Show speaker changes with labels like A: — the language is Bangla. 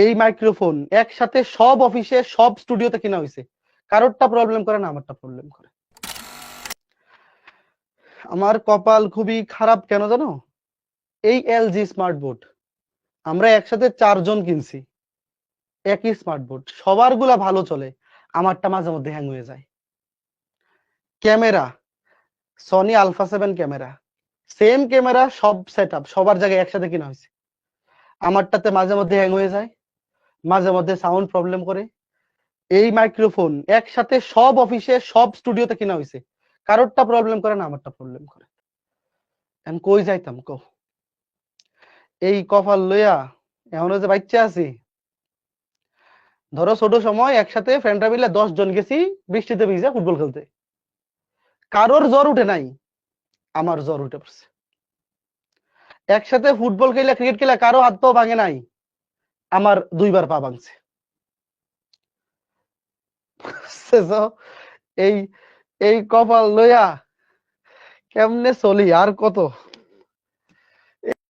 A: এই মাইক্রোফোন একসাথে সব অফিসে সব স্টুডিওতে কিনা হয়েছে। কারোরটা প্রবলেম করে না, আমারটা প্রবলেম করে। আমার কপাল খুবই খারাপ কেন জানো? এই এলজি স্মার্ট বোর্ড আমরা একসাথে 4 জন কিনছি, একই স্মার্ট বোর্ড, সবার গুলা ভালো চলে, আমারটা মাঝে মধ্যে হ্যাং হয়ে যায়। Camera Sony alpha 7 camera, same camera, সব সেটআপ সবার জায়গায় একসাথে কিনা হয়েছে, আমারটাতে মাঝে মধ্যে হ্যাং হয়ে যায়, মাঝে মধ্যে সাউন্ড প্রবলেম করে। এই মাইক্রোফোন একসাথে সব অফিসে সব স্টুডিওতে কিনা হয়েছে, কারোরটা প্রবলেম করে না, আমারটা প্রবলেম করে। আমি কই যাইতাম কো? এই কপাল লইয়া এখনো যে বাচ্চা আছি। ধরো ছোট সময় একসাথে ফ্রেন্ডরা মিলে 10 জন গেছি বৃষ্টিতে ভিজে ফুটবল খেলতে, কারোর জ্বর উঠে নাই, আমার জ্বর উঠে পড়ছে। একসাথে ফুটবল খেলা ক্রিকেট খেলা কারো হাত পাও ভাঙে নাই, আমার 2বার পা ভাঙছে। এই এই কপাল লইয়া কেমনে চলি আর কত?